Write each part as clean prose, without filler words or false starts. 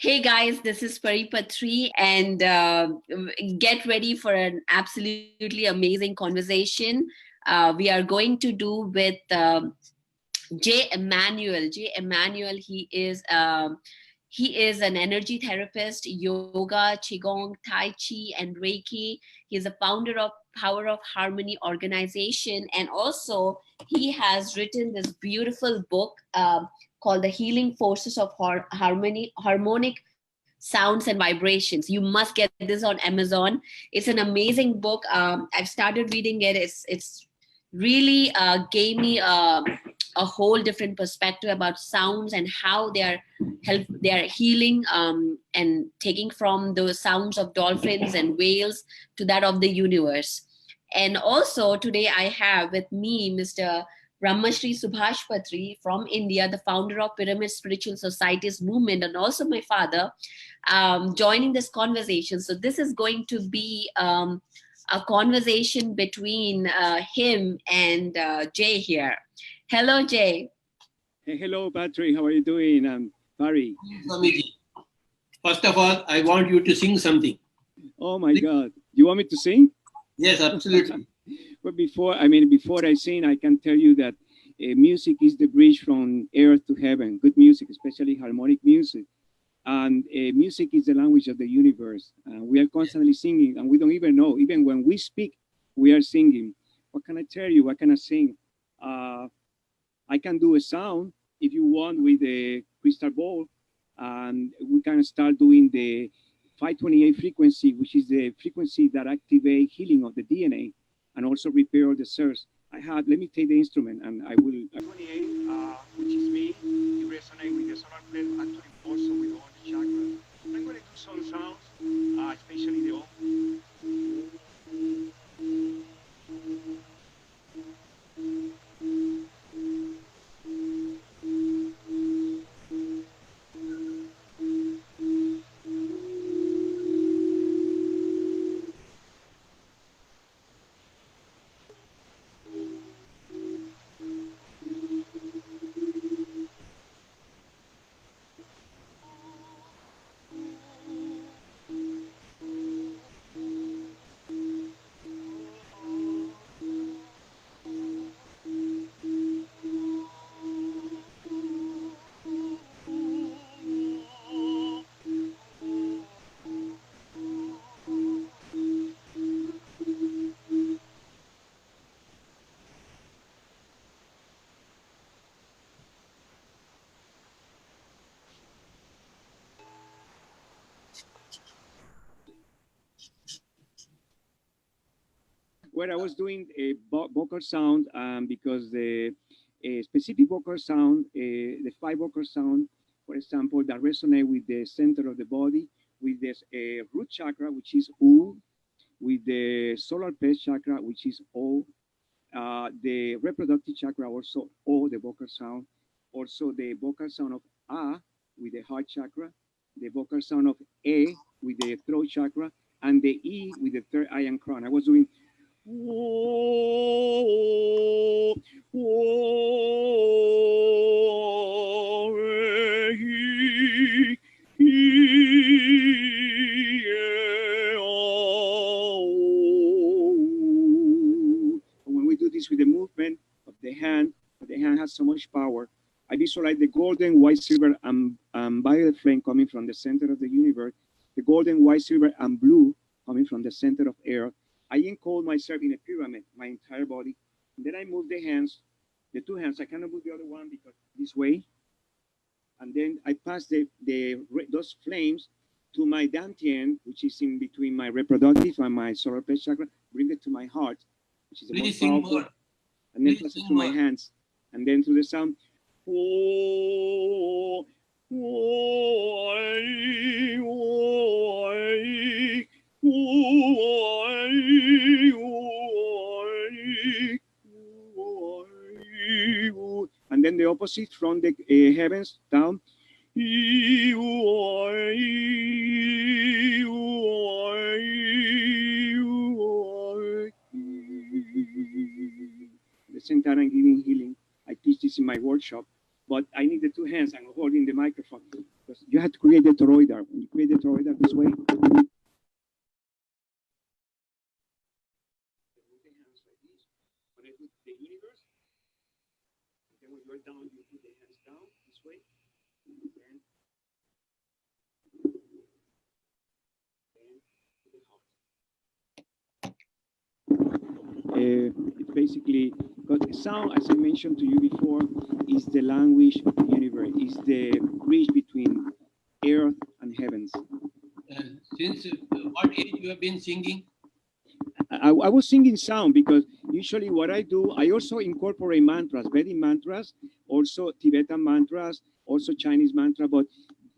Hey guys, this is Patriji, and get ready for an absolutely amazing conversation. We are going to do with J. Emmanuel. J. Emmanuel, he is an energy therapist, yoga, qigong, tai chi, and Reiki. He's a founder of Power of Harmony organization, and also he has written this beautiful book called The Healing Forces of Harmonic Sounds and Vibrations. You must get this on Amazon. It's an amazing book. I've started reading it. It's really gave me a whole different perspective about sounds and how they are healing, and taking from the sounds of dolphins and whales to that of the universe. And also today I have with me Mr. Brahmashri Subhash Patri from India, the founder of Pyramid Spiritual Societies movement, and also my father, joining this conversation. So this is going to be a conversation between him and Jay here. Hello, Jay. Hey, hello, Patrick. How are you doing? I'm Barry. Swamiji. First of all, I want you to sing something. Oh my God! You want me to sing? Yes, absolutely. But before I sing, I can tell you that music is the bridge from earth to heaven. Good music, especially harmonic music, and music is the language of the universe. We are constantly singing, and we don't even know. Even when we speak, we are singing. What can I tell you? What can I sing? I can do a sound if you want with the crystal ball, and we can start doing the 528 frequency, which is the frequency that activate healing of the DNA and also repair the cells. Let me take the instrument and I will. 28, which is me, you resonate with the solar plate, actually also with all the chakras. I'm going to do some sounds, especially the where I was doing a vocal sound, because the specific vocal sound, the 5 vocal sound, for example, that resonate with the center of the body, with this root chakra, which is U, with the solar plexus chakra, which is O, the reproductive chakra also O, the vocal sound, also the vocal sound of A with the heart chakra, the vocal sound of A with the throat chakra, and the E with the third eye and crown. I was doing when we do this with the movement of the hand has so much power. I visualize the golden, white, silver, and violet flame coming from the center of the universe, the golden, white, silver, and blue coming from the center of earth. I encode myself in a pyramid, my entire body. And then I move the hands, the 2 hands. I cannot move the other one because this way. And then I pass those flames to my dantian, which is in between my reproductive and my solar plexus chakra. Bring it to my heart, which is the most powerful. And then pass it to my hands. And then through the sound. And then the opposite from the heavens down. The same time I'm giving healing. I teach this in my workshop, but I need the 2 hands. I'm holding the microphone. Because you have to create the toroidal. When you create the toroidal this way, when I put the universe, and then when you're down, you put the hands down this way, and then to the heart. It's basically, because sound, as I mentioned to you before, is the language of the universe, is the bridge between earth and heavens. Since what age you have been singing? I was singing sound because usually what I do, I also incorporate mantras, Vedic mantras, also Tibetan mantras, also Chinese mantra, but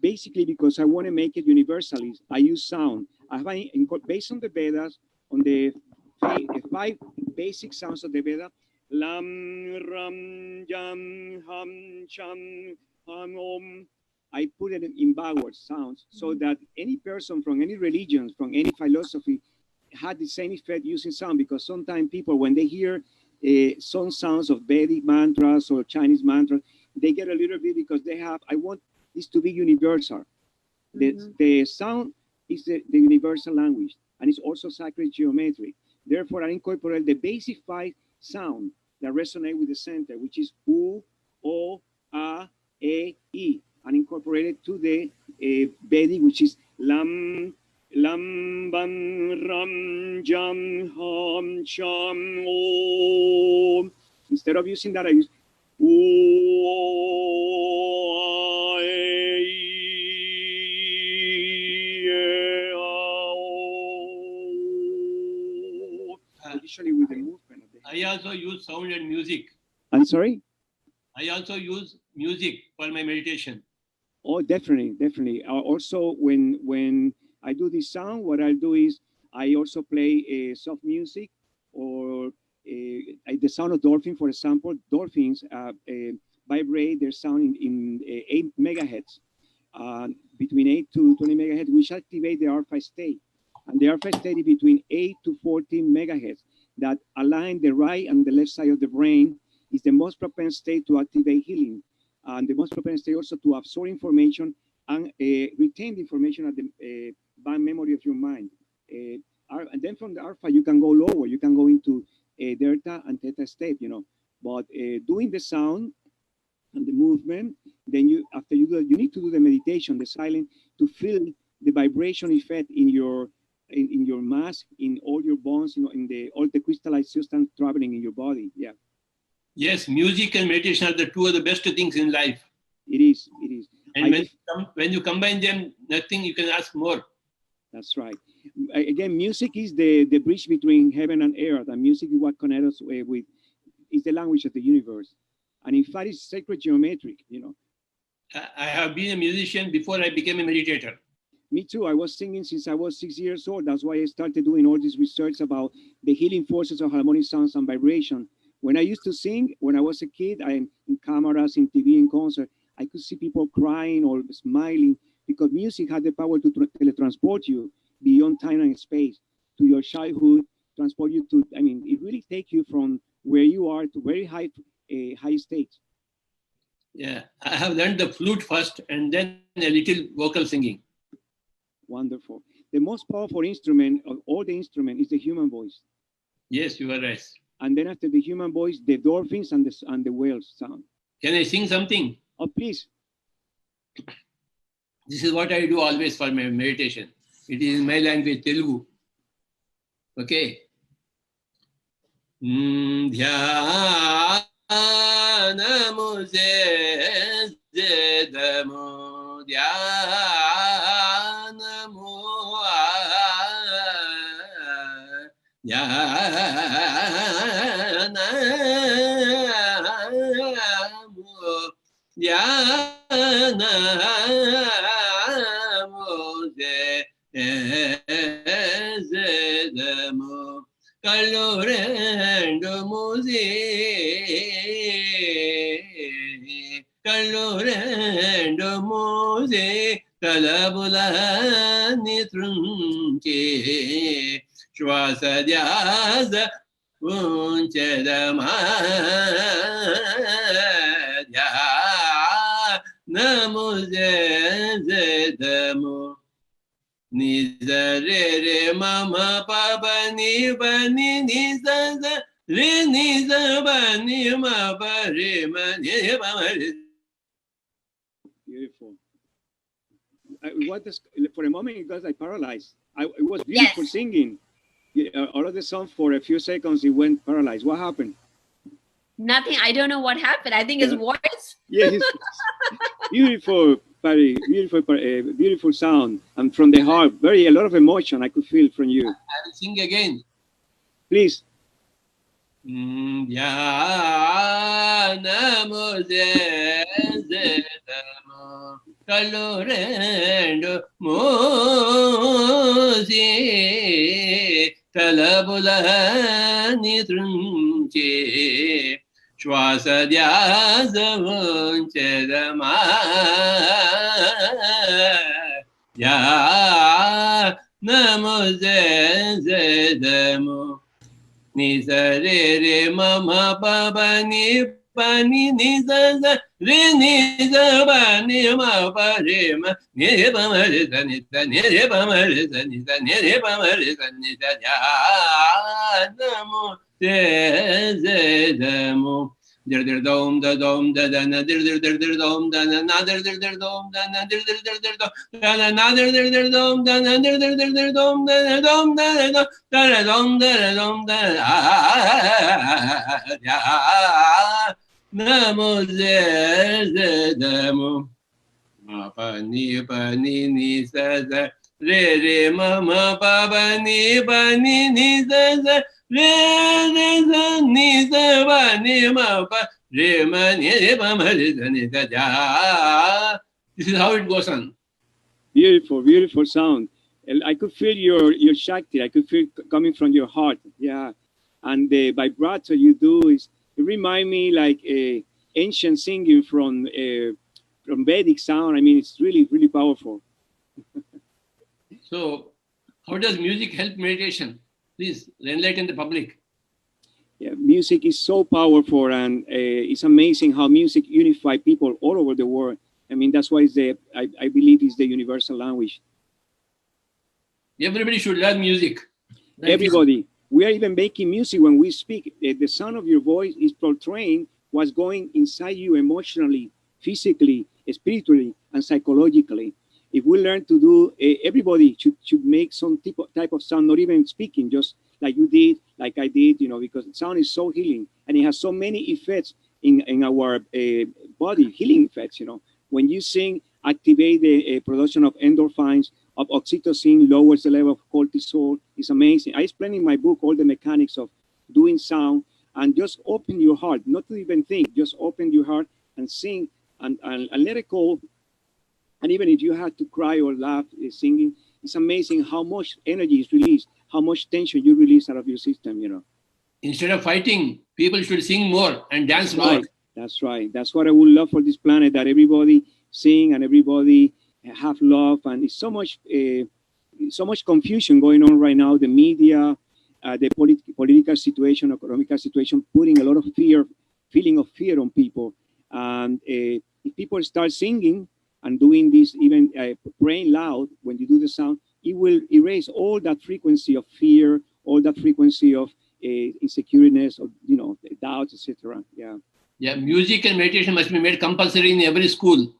basically because I want to make it universalist, I use sound. Based on the Vedas, on the five basic sounds of the Veda, Lam, Ram, Yam, Ham, Cham, Ham, Om. I put it in backwards sounds so that any person from any religion, from any philosophy, had the same effect using sound, because sometimes people, when they hear some sounds of Vedic mantras or Chinese mantras, they get a little bit because they have, I want this to be universal. The sound is the universal language, and it's also sacred geometry. Therefore, I incorporate the basic 5 sound that resonate with the center, which is U, O, A, E, I, and incorporate it to the Vedic, which is Lam, Lam, Bam, Ram, Jam, Ham, Cham, Om. Instead of using that, I use O, A, usually with the movement of the I also use sound and music. I'm sorry? I also use music for my meditation. Oh, definitely. Also, when I do this sound, what I'll do is I also play soft music, or the sound of dolphin, for example. Dolphins vibrate their sound in 8 megahertz, between 8 to 20 megahertz, which activate the alpha state. And the alpha state is between 8 to 14 megahertz, that align the right and the left side of the brain, is the most propense state to activate healing. And the most propense state also to absorb information and retain the information at the band memory of your mind. And then from the alpha, you can go lower. You can go into delta and theta state, But doing the sound and the movement, then after you do it, you need to do the meditation, the silence, to feel the vibration effect in your mass, in all your bones, in all the crystallized substance traveling in your body. Yeah. Yes, music and meditation are the 2 of the best things in life. It is. And when you combine them, nothing you can ask more. That's right. Again, music is the bridge between heaven and earth, and music is what connects us with, is the language of the universe. And in fact, it's sacred geometric, I have been a musician before I became a meditator. Me too. I was singing since I was 6 years old. That's why I started doing all this research about the healing forces of harmonic sounds and vibration. When I used to sing, when I was a kid, in cameras, in TV, in concert, I could see people crying or smiling, because music had the power to teletransport you beyond time and space to your childhood, transport you to, it really takes you from where you are to very high states. Yeah, I have learned the flute first and then a little vocal singing. Wonderful. The most powerful instrument of all the instruments is the human voice. Yes, you are right. And then after the human voice, the dolphins and the whales sound. Can I sing something? Oh, please. This is what I do always for my meditation. It is in my language, Telugu. Okay. Dhyanamu zedamu dhyanamu Zedamo Calorendo Muse Calabula Nitrunke Shwasa Diaza Unchedama Namo Zedamo Niza Re Re Mama Papa Ni Ba Ni Ni Sa Sa Re Ni Sa Ba Ni Ma Ba Re Ma Ni Ba Ma Re. Beautiful. For a moment, it got like paralyzed. It was beautiful singing. All of the song for a few seconds, it went paralyzed. What happened? Nothing. I don't know what happened. I think his voice. Yes. Beautiful, Patty. Beautiful sound. And from the heart, a lot of emotion I could feel from you. I will sing again. Please. Ya Namo Zedamo Kalorendo Mosi Kalabula Nitrunche Shwasa Dyazavunche Dama Ya Namo Zedamo Ni sa re re ma ma pa pa ni sa sa re ni sa pa ni ma pa re ma ni re pa ma re sa ni sa ni re pa ma re sa ni sa ni re pa ma re sa ni sa ya namo se damo dir dir dom da na dir dom da na dir dom da na dir dom da na dir dom da na dir dom da dom da dom da ya namo zedamo ma pa ni ni sa sa re re ma ma pa pa ni sa sa re re sa ni sa pa ni ma pa re ma ni re pa ma re sa ni sa ja. This is how it goes on. Beautiful, beautiful sound. And I could feel your Shakti. I could feel coming from your heart. Yeah. And the vibrato you do it remind me like ancient singing from Vedic sound. I mean, it's really, really powerful. So, how does music help meditation? Please enlighten the public. Yeah, music is so powerful, and it's amazing how music unifies people all over the world. I mean, that's why I believe it's the universal language. Everybody should learn music. Everybody. We are even making music when we speak. The sound of your voice is portraying what's going inside you emotionally, physically, spiritually, and psychologically. If we learn to do, everybody should make some type of sound, not even speaking, just like you did, like I did, because sound is so healing, and it has so many effects in our body, healing effects, When you sing, activate the production of endorphins, of oxytocin, lowers the level of cortisol. It's amazing. I explain in my book all the mechanics of doing sound, and just open your heart, not to even think, just open your heart and sing and let it go. And even if you have to cry or laugh singing, it's amazing how much energy is released, how much tension you release out of your system, Instead of fighting, people should sing more and dance more. That's right. That's what I would love for this planet, that everybody sing and everybody have love. And it's so much confusion going on right now. The media, the political situation, economical situation, putting a lot of feeling of fear on people. And if people start singing and doing this, even praying loud when you do the sound, it will erase all that frequency of fear, all that frequency of insecureness, or doubts, etc. Yeah, music and meditation must be made compulsory in every school.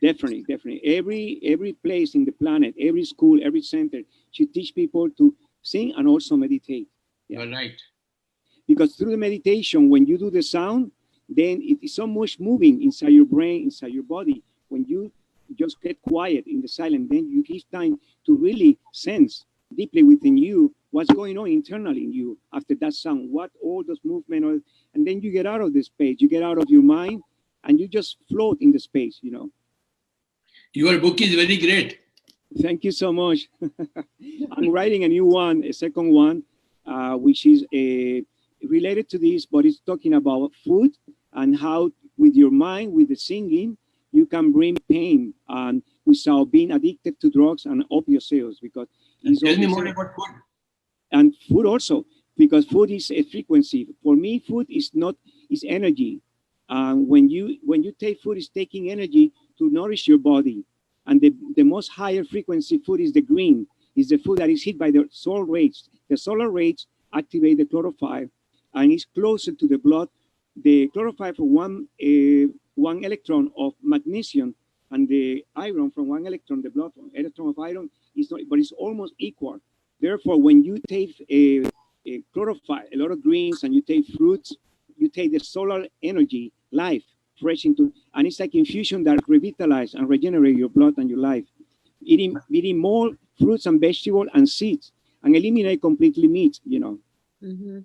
Definitely. Every place in the planet, every school, every center should teach people to sing and also meditate. You're right. Because through the meditation, when you do the sound, then it is so much moving inside your brain, inside your body. When you just get quiet in the silence, then you give time to really sense deeply within you what's going on internally in you after that sound, what all those movements are, and then you get out of the space, you get out of your mind, and you just float in the space, Your book is very great. Thank you so much. I'm writing a new one, a second one, which is related to this, but it's talking about food and how with your mind, with the singing, you can bring pain and without being addicted to drugs and opioid sales. Because tell me more about food. And food also, because food is a frequency. For me, food is energy. When you take food, it's taking energy to nourish your body. And the most higher frequency food is the green, is the food that is hit by the solar rays. The solar rays activate the chlorophyll and is closer to the blood. The chlorophyll for one electron of magnesium and the iron from one electron, the blood electron of iron is not, but it's almost equal. Therefore, when you take a chlorophyll, a lot of greens, and you take fruits, you take the solar energy, life, fresh into, and it's like infusion that revitalize and regenerate your blood and your life. Eating more fruits and vegetables and seeds, and eliminate completely meat, you know. Mm-hmm.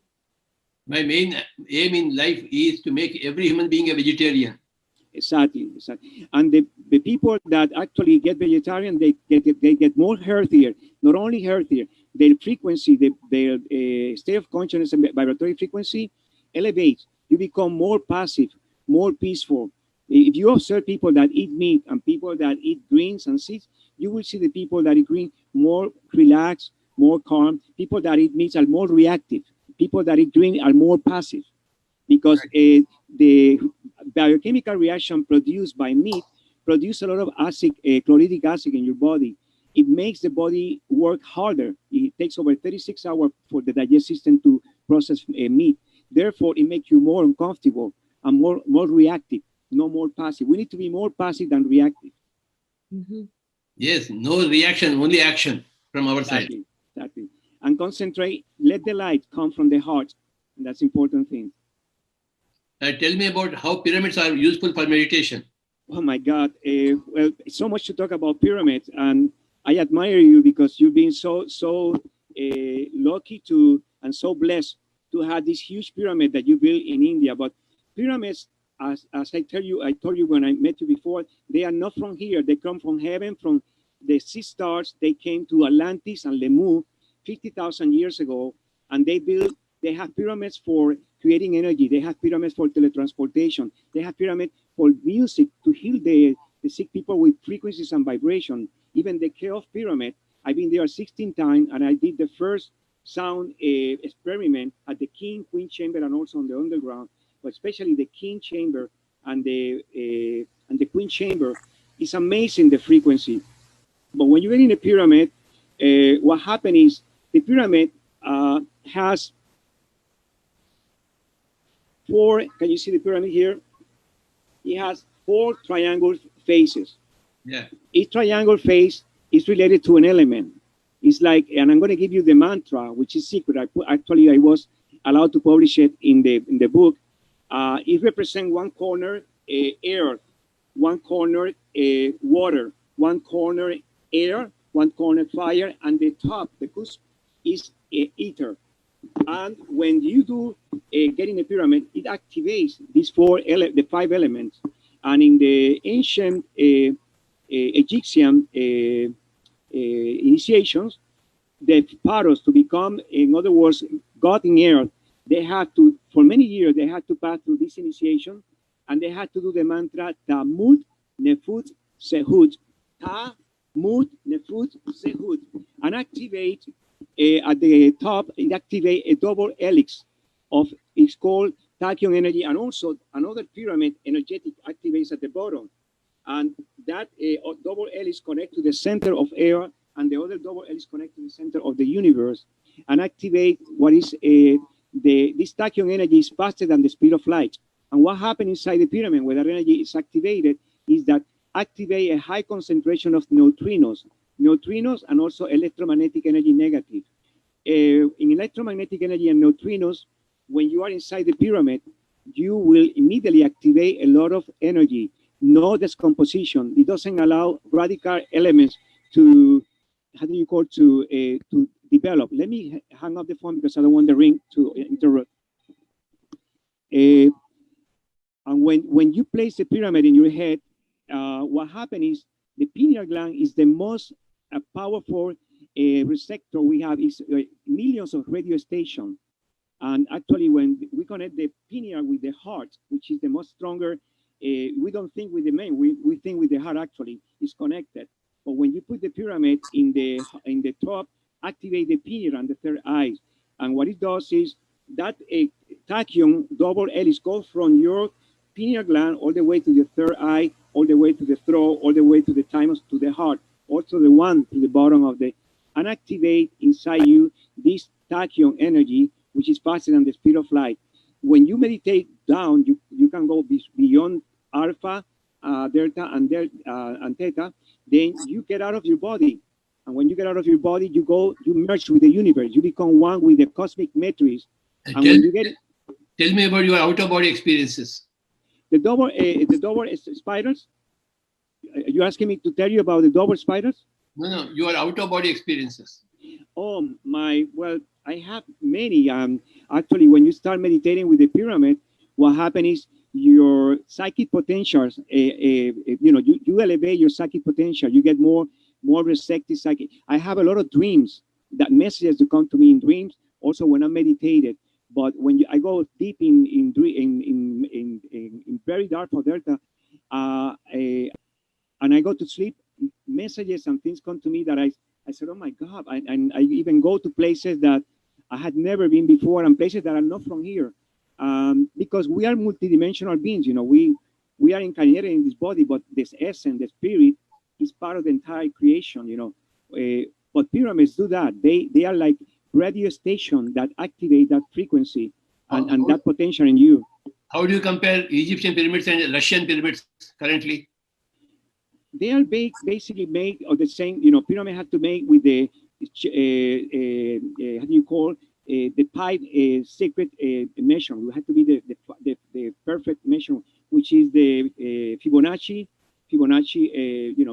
My main aim in life is to make every human being a vegetarian. Exactly. And the people that actually get vegetarian, they get more healthier. Not only healthier, their frequency, their state of consciousness and vibratory frequency elevates. You become more passive, more peaceful. If you observe people that eat meat and people that eat greens and seeds, you will see the people that eat green more relaxed, more calm. People that eat meat are more reactive. People that eat green are more passive, because the biochemical reaction produced by meat produce a lot of acid, chlorhydric acid in your body. It makes the body work harder. It takes over 36 hours for the digestive system to process meat. Therefore, it makes you more uncomfortable and more reactive, no more passive. We need to be more passive than reactive. Mm-hmm. Yes, no reaction, only action from our side. Exactly. And concentrate, let the light come from the heart. And that's important thing. Tell me about how pyramids are useful for meditation. Oh my God. Well, so much to talk about pyramids. And I admire you because you've been so lucky to and so blessed to have this huge pyramid that you built in India. But pyramids, as I told you when I met you before, they are not from here. They come from heaven, from the sea stars. They came to Atlantis and Lemu 50,000 years ago, and they have pyramids for creating energy. They have pyramids for teletransportation. They have pyramids for music to heal the sick people with frequencies and vibration. Even the Cheops pyramid, I've been there 16 times, and I did the first sound experiment at the King Queen Chamber and also on the underground, but especially the King Chamber and the Queen Chamber. It's amazing, the frequency. But when you get in a pyramid, what happens is the pyramid has four. Can you see the pyramid here? It has 4 triangle faces. Yeah. Each triangle face is related to an element. It's like, and I'm going to give you the mantra, which is secret. I was allowed to publish it in the book. It represents one corner air, one corner water, one corner air, one corner fire, and the top, the cusp, is ether. And when you do getting a pyramid, it activates these the 5 elements. And in the ancient Egyptian initiations, the pharaohs, to become, in other words, God in earth, they had to, for many years, they had to pass through this initiation, and they had to do the mantra Tamut Nefut Sehut. Tamut Nefut Sehut. And activate at the top, it activates a double helix of, it's called tachyon energy, and also another pyramid energetic activates at the bottom. And that double helix connect to the center of air, and the other double helix connect to the center of the universe, and activate what is this tachyon energy is faster than the speed of light. And what happens inside the pyramid where that energy is activated is that activate a high concentration of neutrinos, and also electromagnetic energy negative. In electromagnetic energy and neutrinos, when you are inside the pyramid, you will immediately activate a lot of energy, no decomposition. It doesn't allow radical elements to, how do you call, to develop. Let me hang up the phone because I don't want the ring to interrupt. And when you place the pyramid in your head, what happens is the pineal gland is the most powerful receptor we have. Is millions of radio stations. And actually, when we connect the pineal with the heart, which is the most stronger, we don't think with the main, we think with the heart. Actually, it's connected. But when you put the pyramid in the top, activate the pineal and the third eye. And what it does is that a tachyon double helix goes from your pineal gland, all the way to the third eye, all the way to the throat, all the way to the thymus, to the heart, also the one to the bottom of the, and activate inside you this tachyon energy, which is faster than the speed of light. When you meditate down, you can go beyond alpha, delta, and theta. Then you get out of your body. And when you get out of your body, you merge with the universe. You become one with the cosmic matrix. And when you get... Tell me about your outer body experiences. The double spiders? You asking me to tell you about the double spiders? No, your outer body experiences. Oh, well, I have many. Actually, when you start meditating with the pyramid, what happens is your psychic potentials, you elevate your psychic potential. You get more receptive psychic. I have a lot of dreams, that messages to come to me in dreams, also when I'm meditated. But when I go deep in very dark for delta, and I go to sleep, messages and things come to me that I said, oh my God, and I even go to places that I had never been before, and places that are not from here, because we are multidimensional beings. We are incarnated in this body, but this essence, the spirit, is part of the entire creation. But pyramids do that. They are like radio stations that activate that frequency and that potential in you. How do you compare Egyptian pyramids and Russian pyramids currently? They are basically made of the same. Pyramid had to make with the how do you call the pi sacred measurement. It had to be the perfect measurement, which is the Fibonacci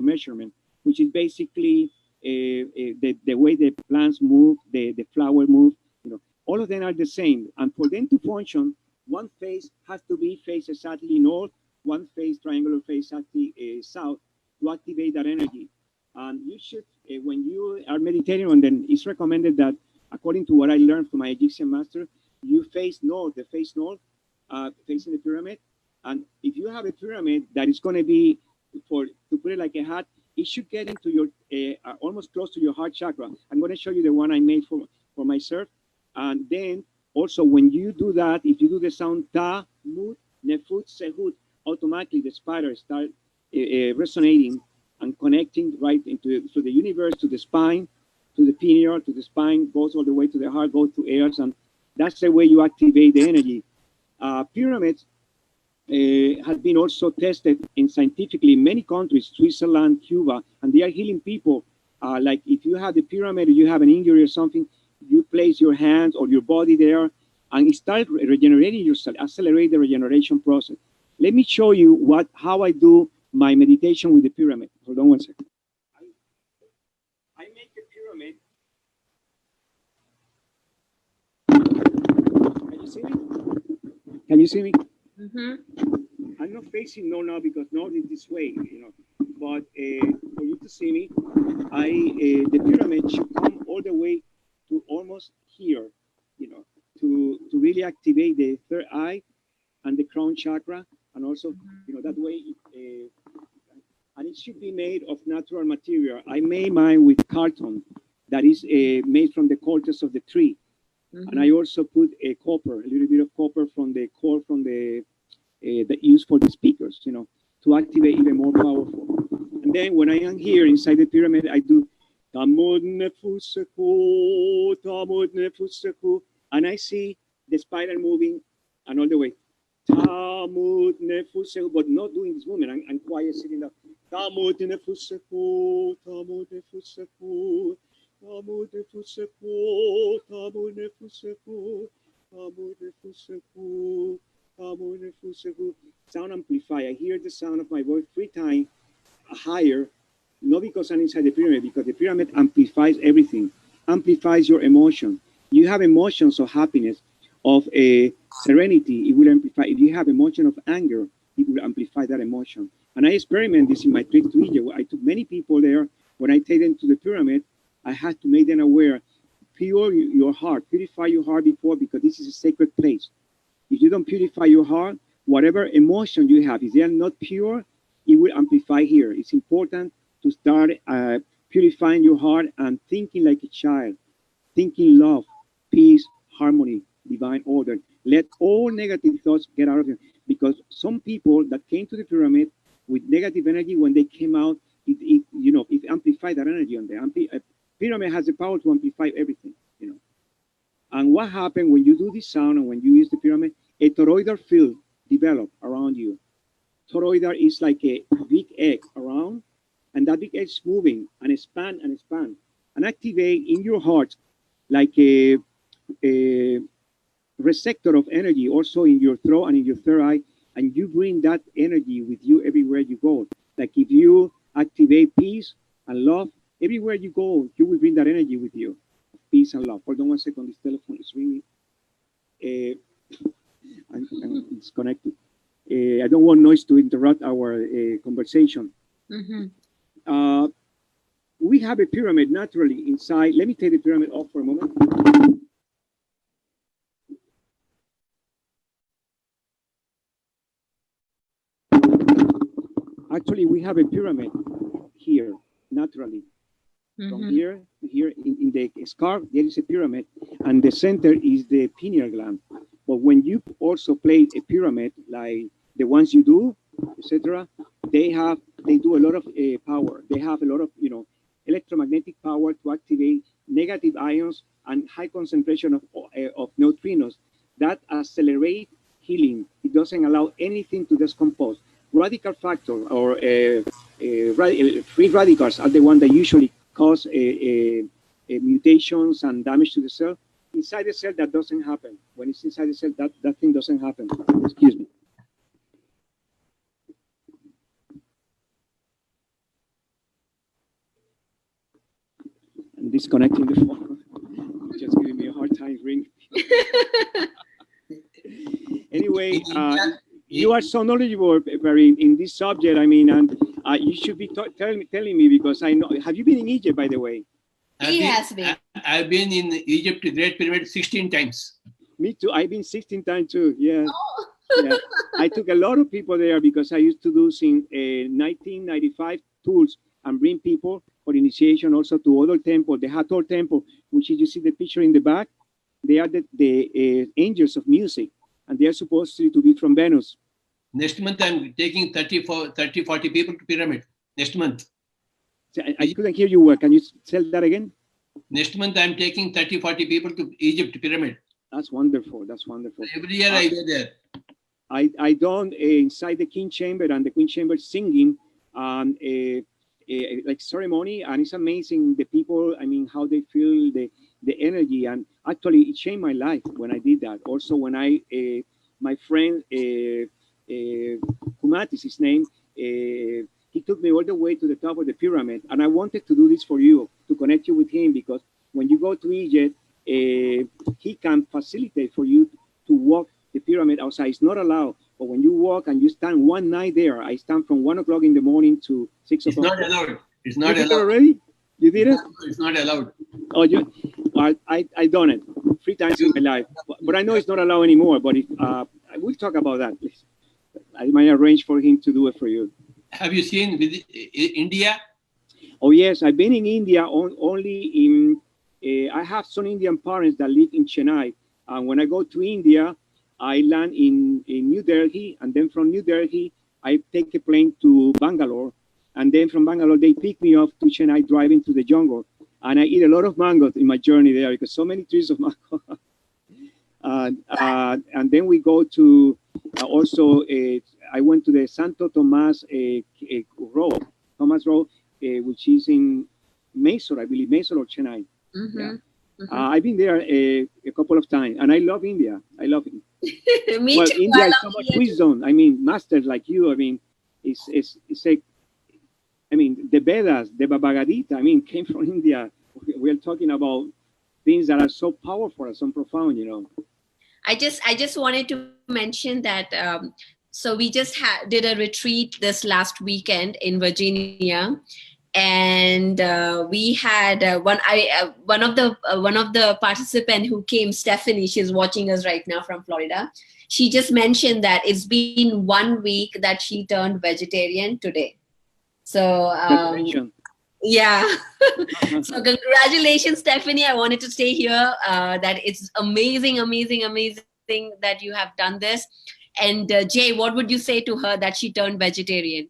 measurement, which is basically the way the plants move, the flower move. All of them are the same, and for them to function, one face has to be face exactly north, one face triangular face exactly south, to activate that energy. And you should, when you are meditating on them, it's recommended that, according to what I learned from my Egyptian master, you face north, facing the pyramid. And if you have a pyramid that is going to be, to put it like a hat, it should get into your, almost close to your heart chakra. I'm going to show you the one I made for myself. And then also when you do that, if you do the sound ta, mut, nefut, sehut, automatically the spiders start resonating and connecting right into the universe, to the spine, to the pineal, to the spine, goes all the way to the heart, goes to ears, and that's the way you activate the energy. Pyramids have been also tested in scientifically in many countries, Switzerland, Cuba, and they are healing people. Like if you have the pyramid, or you have an injury or something, you place your hands or your body there, and it starts regenerating yourself, accelerate the regeneration process. Let me show you how I do my meditation with the pyramid. Hold on one second. I make a pyramid. Can you see me? Can you see me? Mm-hmm. I'm not facing north now because north is this way, But for you to see me, the pyramid should come all the way to almost here, to really activate the third eye and the crown chakra, and also, that way. And it should be made of natural material. I made mine with carton that is made from the cortez of the tree. Mm-hmm. And I also put a little bit of copper from the core from the used for the speakers, to activate even more powerful. And then when I am here inside the pyramid, I do Tamud Nefuseku, Tamud Nefuseku, and I see the spider moving and all the way. Tamud Nefuseku, but not doing this movement. I'm quiet sitting there. Tamud Nefuseku, Tamud Nefuseku, Tamud Nefuseku, Tamud Nefuseku, Tamud Nefuseku, Tamud Nefuseku. Sound amplifier. I hear the sound of my voice 3 times higher, not because I'm inside the pyramid, because the pyramid amplifies everything, amplifies your emotion. You have emotions of happiness, of serenity, it will amplify. If you have emotion of anger, it will amplify that emotion. And I experiment this in my trip to Egypt. I took many people there. When I take them to the pyramid, I had to make them aware, purify your heart before, because this is a sacred place. If you don't purify your heart, whatever emotion you have, if they are not pure, it will amplify here. It's important to start purifying your heart and thinking like a child, thinking love, peace, harmony, divine order. Let all negative thoughts get out of you. because some people that came to the pyramid with negative energy, when they came out, it amplified that energy on the pyramid has the power to amplify everything, And what happened when you do this sound and when you use the pyramid, a toroidal field develop around you. Toroidal is like a big egg around, and that big egg is moving and expand and activate in your heart like a receptor of energy also in your throat and in your third eye, and you bring that energy with you everywhere you go. Like if you activate peace and love, everywhere you go, you will bring that energy with you. Peace and love. Hold on one second, this telephone is ringing. And it's connected. I don't want noise to interrupt our conversation. Mm-hmm. We have a pyramid naturally inside. Let me take the pyramid off for a moment. Actually, we have a pyramid here naturally. From here in the scarf, there is a pyramid, and the center is the pineal gland. But when you also play a pyramid, like the ones you do, etc., they do a lot of power. They have a lot of electromagnetic power to activate negative ions and high concentration of neutrinos that accelerate healing. It doesn't allow anything to decompose. Radical factor or free radicals are the ones that usually cause mutations and damage to the cell. Inside the cell, that doesn't happen. When it's inside the cell, that thing doesn't happen. Excuse me. I'm disconnecting the phone. Just giving me a hard time ring. Anyway, you are so knowledgeable, Barry, in this subject. I mean, and you should be telling me because I know. Have you been in Egypt, by the way? I've been in Egypt, the Great Pyramid, 16 times. Me too. I've been 16 times too. Yeah. Oh. Yeah. I took a lot of people there because I used to do in 1995 tours and bring people for initiation also to other temple, the Hathor temple, which you see the picture in the back. They are the angels of music, and they are supposed to be from Venus. Next month, I'm taking 30, 40 people to pyramid. Next month. I couldn't hear you well. Can you tell that again? Next month, I'm taking 30, 40 people to Egypt pyramid. That's wonderful. That's wonderful. Every year I go there. I done inside the king chamber and the queen chamber singing like ceremony, and it's amazing the people. I mean, how they feel the energy, and actually it changed my life when I did that. Also, when my friend Kumat is his name. He took me all the way to the top of the pyramid, and I wanted to do this for you, to connect you with him, because when you go to Egypt, he can facilitate for you to walk the pyramid outside. It's not allowed, but when you walk and you stand one night there, I stand from 1 o'clock in the morning to 6 o'clock. It's not allowed. It's not allowed. Already? You did it? It's not allowed. Oh, I done it 3 times in my life, but I know it's not allowed anymore. But if we'll talk about that, please. I might arrange for him to do it for you. Have you seen India? Oh yes, I've been in India only in. I have some Indian parents that live in Chennai, and when I go to India, I land in New Delhi, and then from New Delhi, I take a plane to Bangalore, and then from Bangalore they pick me up to Chennai, driving to the jungle, and I eat a lot of mangoes in my journey there because so many trees of mango. And then we go to also. I went to the Santo Tomas Road, which is in Mysore, I believe, Mysore or Chennai. Mm-hmm. Yeah. Mm-hmm. I've been there a couple of times, and I love India. I love it. Me well, too. India is so much wisdom. I mean, masters like you. I mean, it's like, I mean, the Vedas, the Bhagavad Gita, I mean, came from India. We're talking about things that are so powerful and so profound, you know. I just wanted to mention that. So we just did a retreat this last weekend in Virginia, and we had one of the participant who came, Stephanie. She's watching us right now from Florida. She just mentioned that it's been 1 week that she turned vegetarian today. So yeah. So congratulations, Stephanie. I wanted to stay here. That it's amazing that you have done this. And Jay, what would you say to her that she turned vegetarian?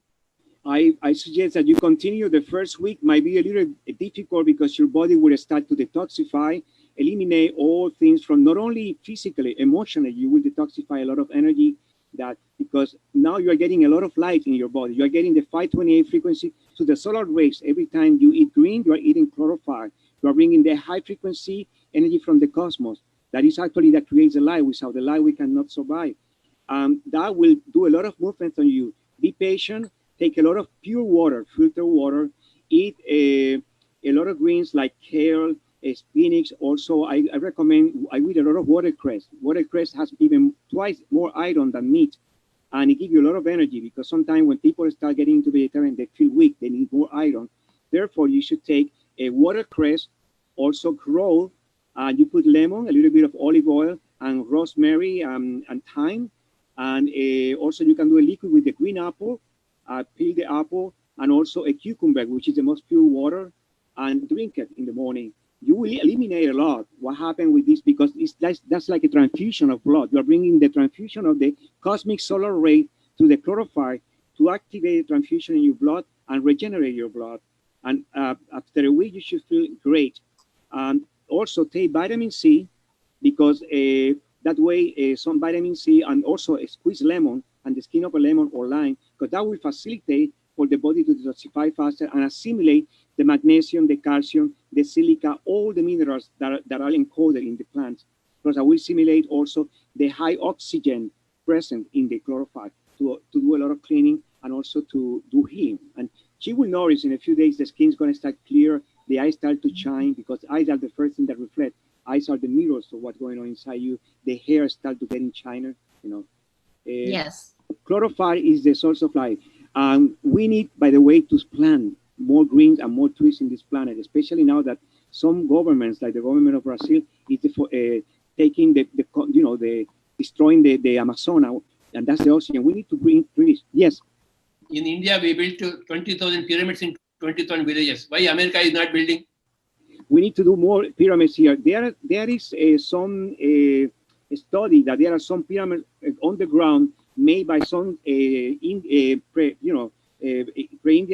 I suggest that you continue. The first week might be a little difficult because your body will start to detoxify, eliminate all things from not only physically, emotionally, you will detoxify a lot of energy that because now you are getting a lot of light in your body. You are getting the 528 frequency to the solar rays. Every time you eat green, you are eating chlorophyll. You are bringing the high frequency energy from the cosmos. That is actually that creates the light. Without the light, we cannot survive. That will do a lot of movement on you. Be patient. Take a lot of pure water, filter water. Eat a lot of greens like kale, spinach. Also, I recommend, I eat a lot of watercress. Watercress has even twice more iron than meat. And it gives you a lot of energy because sometimes when people start getting into vegetarian, they feel weak. They need more iron. Therefore, you should take a watercress, also grow. You put lemon, a little bit of olive oil, and rosemary and thyme. And also you can do a liquid with the green apple. Peel the apple, and also a cucumber, which is the most pure water, and drink it in the morning. You will eliminate a lot. What happened with this? Because that's like a transfusion of blood. You are bringing the transfusion of the cosmic solar ray to the chlorophyll to activate the transfusion in your blood and regenerate your blood. And after a week, you should feel great. And also take vitamin C because that way some vitamin C and also a squeezed lemon and the skin of a lemon or lime, because that will facilitate for the body to detoxify faster and assimilate the magnesium, the calcium, the silica, all the minerals that are encoded in the plants. Because that will simulate also the high oxygen present in the chlorophyll to do a lot of cleaning and also to do healing. And she will notice in a few days the skin's going to start clear, the eyes start to shine because eyes are the first thing that reflect. Eyes are the mirrors of what's going on inside you. The hair start to get in shiner, you know. Yes. Chlorophyll is the source of life. We need, by the way, to plant more greens and more trees in this planet, especially now that some governments, like the government of Brazil, is taking the destroying the Amazon, and that's the ocean. We need to bring trees. Yes. In India, we built 20,000 pyramids in 20,000 villages. Why America is not building? We need to do more pyramids here. There is some study that there are some pyramids on the ground made by some pre-Indian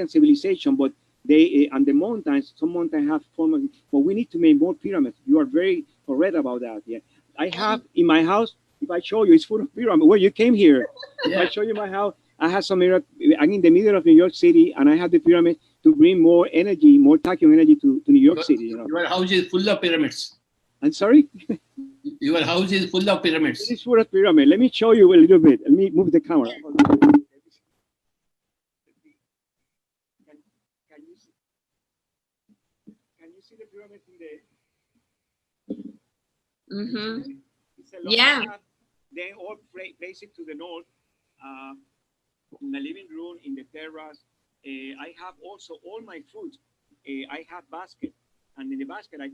civilization, but they and the mountains, some mountains have formed. But we need to make more pyramids. You are very correct about that. Yeah, I have in my house. If I show you, it's full of pyramids. Well, you came here. Yeah. If I show you my house, I have some. I'm in the middle of New York City, and I have the pyramid to bring more energy, more tachyon energy to New York City. You know, your house is full of pyramids. I'm sorry. Your house is full of pyramids. It is full of pyramid. Let me show you a little bit. Let me move the camera. Can you see the pyramid in the? Mm-hmm. Yeah. They all place it to the north, in the living room, in the terrace. I have also all my food. I have basket, and in the basket I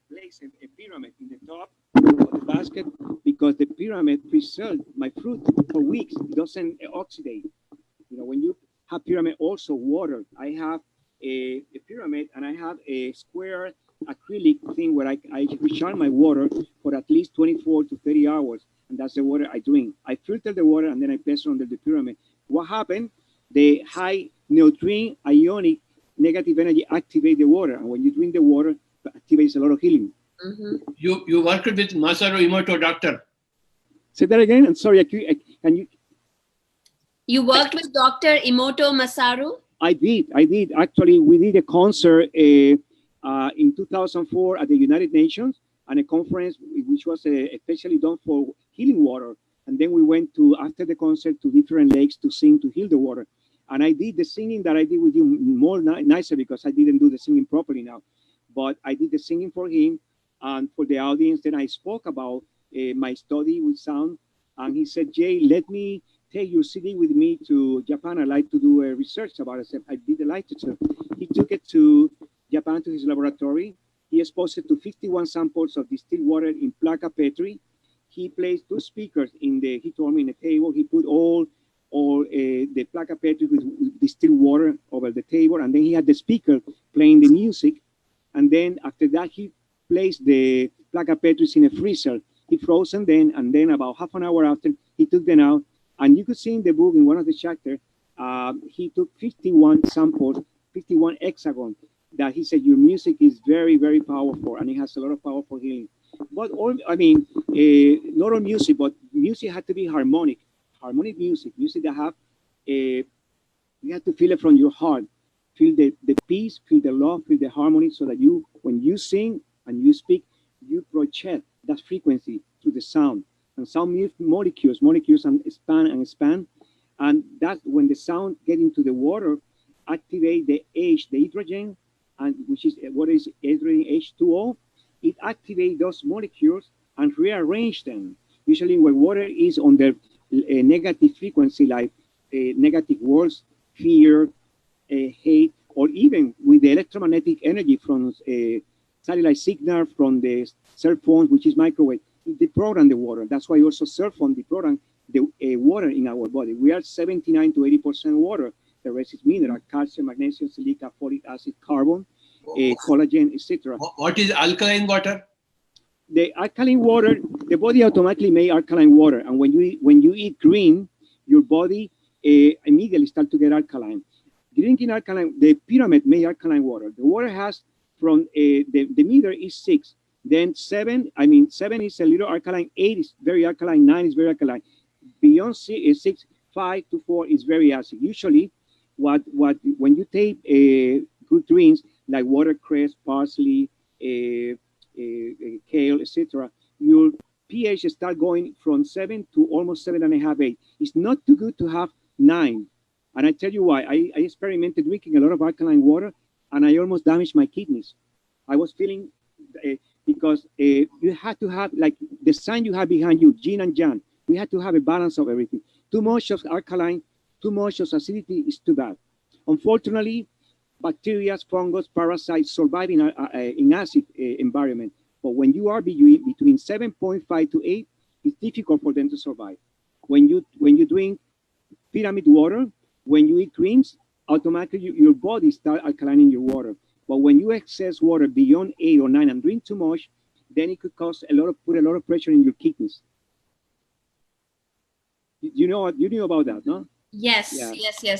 place a pyramid in the top of the basket because the pyramid preserves my fruit for weeks. It doesn't oxidate. You know, when you have pyramid, also water. I have a pyramid, and I have a square acrylic thing where I recharge my water for at least 24 to 30 hours, and that's the water I drink. I filter the water and then I place it under the pyramid. What happened? The high neutrine ionic negative energy activate the water, and when you drink the water, it activates a lot of healing. Mm-hmm. You worked with Masaru Emoto, doctor. Say that again. I'm sorry. Can you? You worked with Dr. Emoto Masaru? I did. Actually, we did a concert in 2004 at the United Nations, and a conference which was especially done for healing water. And then we went to, after the concert, to different lakes to sing, to heal the water. And I did the singing that I did with you more nicer because I didn't do the singing properly now. But I did the singing for him and for the audience. Then I spoke about my study with sound. And he said, Jay, let me take your CD with me to Japan. I'd like to do a research about it. I said, I'd be delighted to. He took it to Japan, to his laboratory. He exposed it to 51 samples of distilled water in Placa Petri. He placed 2 speakers he told me, in the table. He put all the Placa Petri with distilled water over the table. And then he had the speaker playing the music. And then after that, he placed the Placa Petri in a freezer. He frozen then, and then about half an hour after, he took them out. And you could see in the book, in one of the chapters, he took 51 samples, 51 hexagons, that he said, your music is very, very powerful, and it has a lot of power for healing. But all, I mean, not all music, but music had to be harmonic music that have, you have to feel it from your heart, feel the peace, feel the love, feel the harmony, so that you, when you sing and you speak, you project that frequency through the sound. And sound molecules and expand, and that when the sound get into the water, activate the hydrogen, and which is what is hydrogen H2O. It activates those molecules and rearrange them. Usually when water is on the negative frequency, like negative words, fear, hate, or even with the electromagnetic energy from satellite signal from the cell phones, which is microwave, they program the water. That's why also cell phone, they program the water in our body. We are 79 to 80% water. The rest is mineral, calcium, magnesium, silica, folic acid, carbon, collagen, etc. What is alkaline water? The alkaline water, the body automatically make alkaline water, and when you eat green, your body immediately start to get alkaline. Drinking alkaline, the pyramid made alkaline water. The water has from the meter is 6, then 7. I mean 7 is a little alkaline, 8 is very alkaline, 9 is very alkaline. Beyond 6, 5 to 4 is very acid. Usually, when you take good drinks like watercress, parsley, kale, etc., your pH start going from 7 to almost 7.5, 8. It's not too good to have 9. And I tell you why. I experimented drinking a lot of alkaline water, and I almost damaged my kidneys. I was feeling, because you had to have, like the sign you have behind you, yin and yang. We had to have a balance of everything. Too much of alkaline, too much of acidity is too bad. Unfortunately, bacteria, fungus, parasites survive in acid environment. But when you are between 7.5 to 8, it's difficult for them to survive. When you drink pyramid water, when you eat greens, automatically your body starts alkalining your water. But when you excess water beyond 8 or 9 and drink too much, then it could cause put a lot of pressure in your kidneys. You knew about that, no? Yes, Yeah.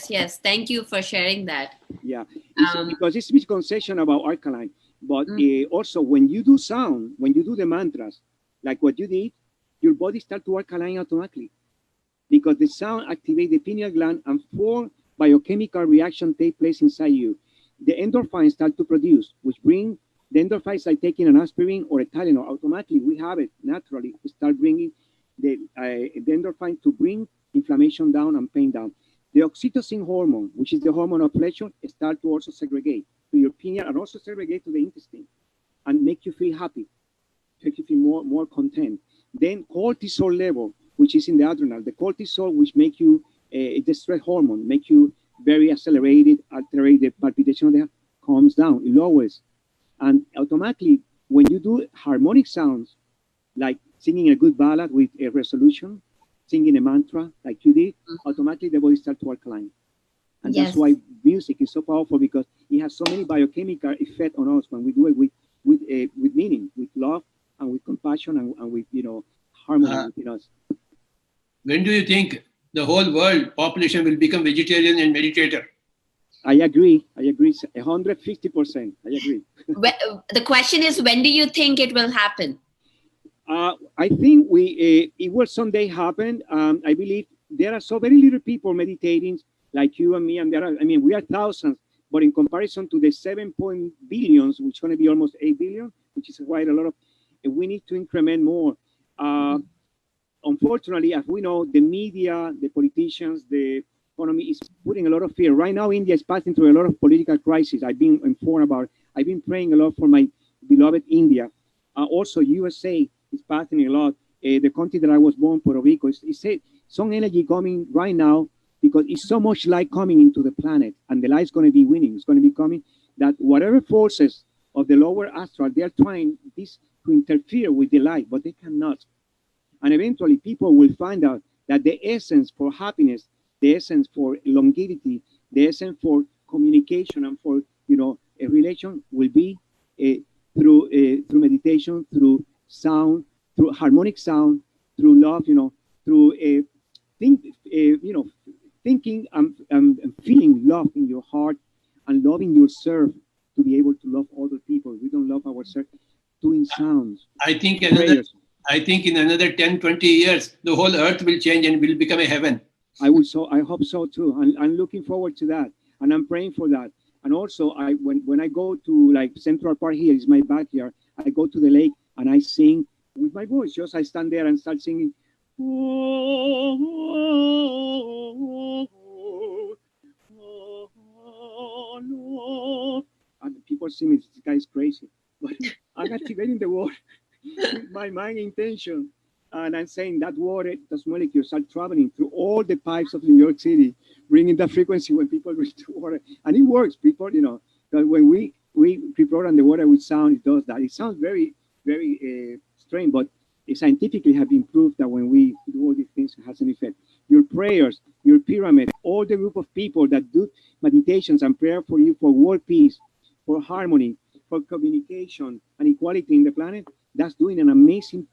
yes. Thank you for sharing that. Yeah, because it's misconception about alkaline. But also when you do sound, when you do the mantras, like what you did, your body starts to alkaline automatically. Because the sound activates the pineal gland, and 4 biochemical reactions take place inside you. The endorphins start to produce, which bring the endorphins, like taking an aspirin or a Tylenol. Automatically, we have it naturally. Start bringing the endorphin to bring inflammation down and pain down. The oxytocin hormone, which is the hormone of pleasure, start to also segregate to your pineal and also segregate to the intestine and make you feel happy, make you feel more content. Then cortisol level, which is in the adrenal, the cortisol, which make you the stress hormone, make you very accelerated, alterate the palpitation of the heart, calms down, it lowers. And automatically, when you do harmonic sounds, like singing a good ballad with a resolution, singing a mantra like you did, automatically the body starts to alkaline. And that's why music is so powerful, because it has so many biochemical effect on us when we do it with meaning, with love, and with compassion, and with harmony within us. When do you think the whole world population will become vegetarian and meditator? I agree. 150%. I agree. The question is, when do you think it will happen? I think it will someday happen. I believe there are so very little people meditating like you and me, and we are thousands, but in comparison to the 7 billions, which is going to be almost 8 billion, which is quite a lot of, we need to increment more. Unfortunately, as we know, the media, the politicians, the economy is putting a lot of fear. Right now, India is passing through a lot of political crisis. I've been informed about it. I've been praying a lot for my beloved India. Also, USA is passing a lot. The country that I was born, Puerto Rico, it's some energy coming right now, because it's so much light coming into the planet, and the light's going to be winning. It's going to be coming, that whatever forces of the lower astral, they're trying to interfere with the light, but they cannot. And eventually people will find out that the essence for happiness, the essence for longevity, the essence for communication and for a relation will be through meditation, through sound, through harmonic sound, through love, through thinking and feeling love in your heart and loving yourself to be able to love other people. We don't love ourselves. Doing sounds. I think prayers. in another 10, 20 years, the whole earth will change and will become a heaven. I hope so too. I'm looking forward to that. And I'm praying for that. And also, when I go to like Central Park here, is my backyard. I go to the lake and I sing with my voice. Just I stand there and start singing. And people see me, this guy is crazy. But I'm activating the water with my mind intention. And I'm saying that water, those molecules are traveling through all the pipes of New York City, bringing the frequency when people reach the water. And it works. People, that when we reprogram the water with sound, it does that. It sounds very, very strange, but it scientifically have been proved that when we do all these things, it has an effect. Your prayers, your pyramid, all the group of people that do meditations and prayer for you for world peace, for harmony, for communication and equality in the planet, that's doing an amazing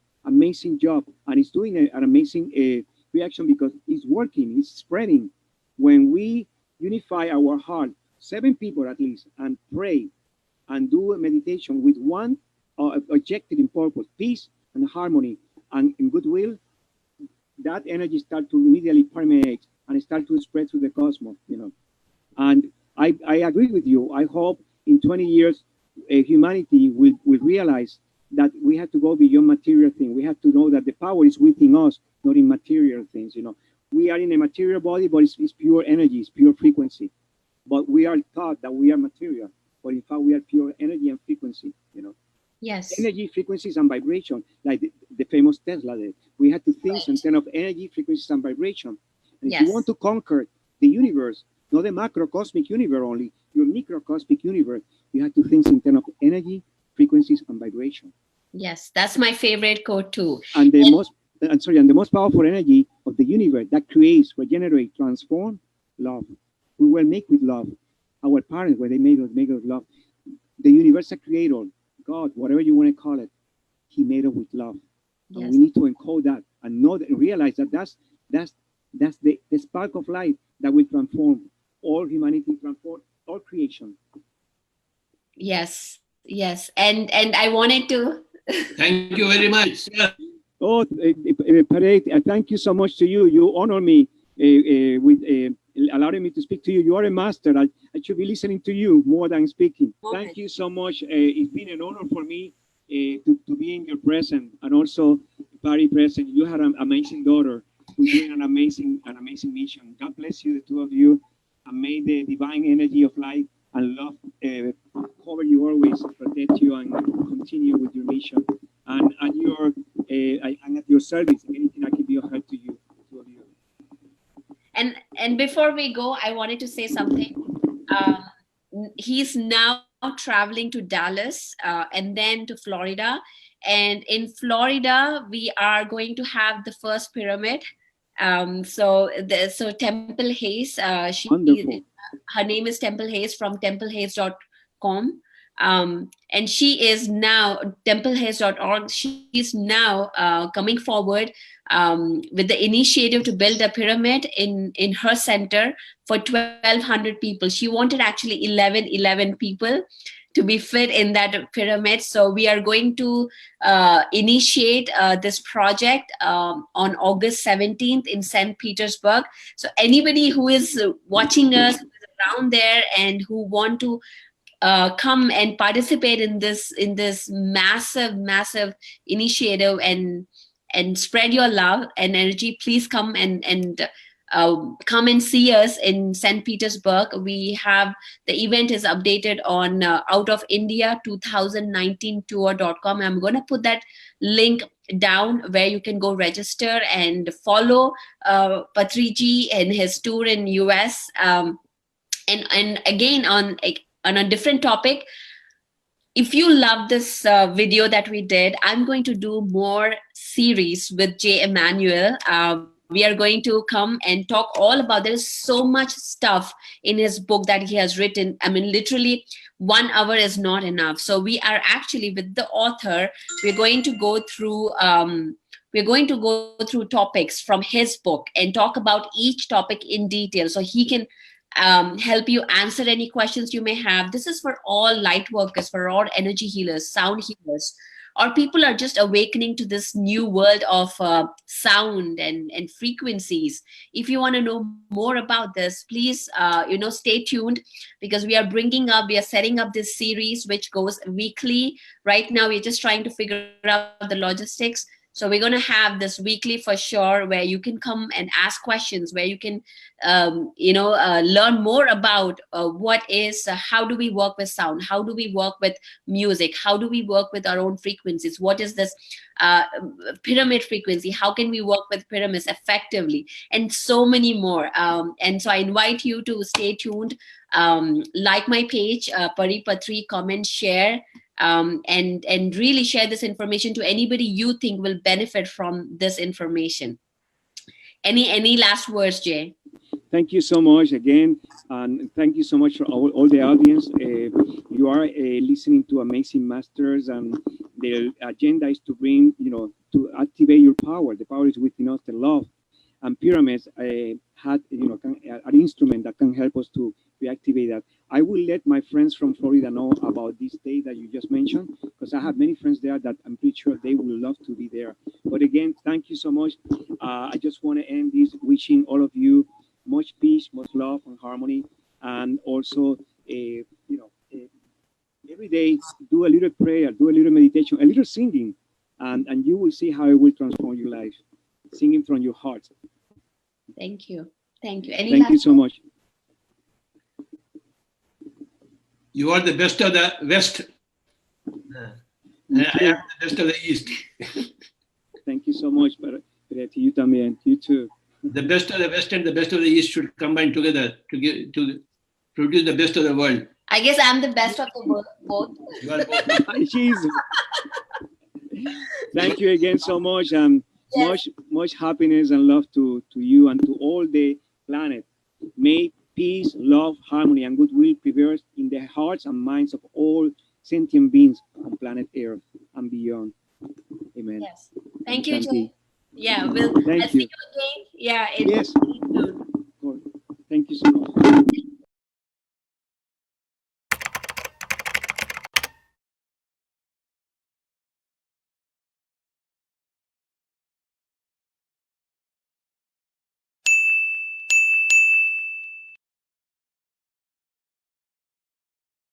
job. And it's doing an amazing reaction because it's working, it's spreading. When we unify our heart, 7 people at least, and pray and do a meditation with one objective in purpose, peace and harmony and goodwill, that energy starts to immediately permeate and start to spread through the cosmos, And I agree with you. I hope in 20 years, humanity will realize that we have to go beyond material things. We have to know that the power is within us, not in material things. We are in a material body, but it's pure energy, it's pure frequency. But we are taught that we are material, but in fact we are pure energy and frequency. Yes. Energy, frequencies, and vibration, like the famous Tesla did. We had to think in terms of energy, frequencies, and vibration. And if you want to conquer the universe, not the macrocosmic universe only, your microcosmic universe, you have to think in terms of energy, frequencies, and vibration. Yes, that's my favorite quote too. And the most powerful energy of the universe that creates, regenerates, transforms, love. We were made with love. Our parents, when they made us love. The universal creator, God, whatever you want to call it, he made us with love. Yes. And we need to encode that and know that, realize that that's the spark of light that will transform all humanity, transform all creation. Yes. And I wanted to thank you very much. Oh, Patriji, thank you so much to you. You honor me with allowing me to speak to you. You are a master. I should be listening to you more than speaking. Thank you so much. It's been an honor for me to be in your presence and also Patriji present. You had an amazing daughter who's doing an amazing mission. God bless you, the two of you, and may the divine energy of light and love cover you always, protect you, and continue with your mission and at your service. Anything I can be of help to you, two of you. And before we go, I wanted to say something. He's now traveling to Dallas and then to Florida. And in Florida, we are going to have the first pyramid. So Temple Hayes, her name is Temple Hayes from templehayes.com. And she is now templehayes.org. She is now coming forward with the initiative to build a pyramid in her center for 1,200 people. She wanted actually 11 people to be fit in that pyramid. So we are going to initiate this project on August 17th in St. Petersburg. So anybody who is watching us, who is around there and who want to come and participate in this massive initiative and spread your love and energy, please come and come and see us in St. Petersburg. We have the event is updated on Out of India 2019 tour.com. I'm going to put that link down where you can go register and follow Patriji and his tour in US. And again on a different topic, if you love this video that we did, I'm going to do more series with Emmanuel. we are going to come and talk all about. There is so much stuff in his book that he has written. I mean, literally 1 hour is not enough. So we are actually with the author. We're going to go through. We're going to go through topics from his book and talk about each topic in detail, so he can help you answer any questions you may have. This is for all light workers, for all energy healers, sound healers, or people are just awakening to this new world of sound and frequencies. If you want to know more about this, please stay tuned, because we are setting up this series which goes weekly. Right now we're just trying to figure out the logistics. So we're going to have this weekly for sure, where you can come and ask questions, where you can learn more about how do we work with sound, how do we work with music, how do we work with our own frequencies, what is this pyramid frequency, how can we work with pyramids effectively, and so many more. And so I invite you to stay tuned, like my page, Patri, comment, share, and really share this information to anybody you think will benefit from this information. Any last words, Jay? Thank you so much again, and thank you so much for all the audience. You are listening to amazing masters, and their agenda is to bring, to activate your power. The power is within us, the love. And pyramids had, an instrument that can help us to reactivate that. I will let my friends from Florida know about this day that you just mentioned, because I have many friends there that I'm pretty sure they would love to be there. But again, thank you so much. I just want to end this wishing all of you much peace, much love and harmony, and also, every day do a little prayer, do a little meditation, a little singing, and you will see how it will transform your life. Singing from your heart. Thank you. Thank you. Thank you so much. You are the best of the West. I am the best of the East. Thank you so much, Patriji. You también. You too. The best of the West and the best of the East should combine together to produce the best of the world. I guess I'm the best of the world, both. You are both. Jesus. Thank you again so much, and much happiness and love to you and to all the planet. May peace, love, harmony, and goodwill prevail in the hearts and minds of all sentient beings on planet Earth and beyond. Amen. Yes. Thank you, Jay. Yeah, I'll see you again. Yeah. Yes. Thank you so much.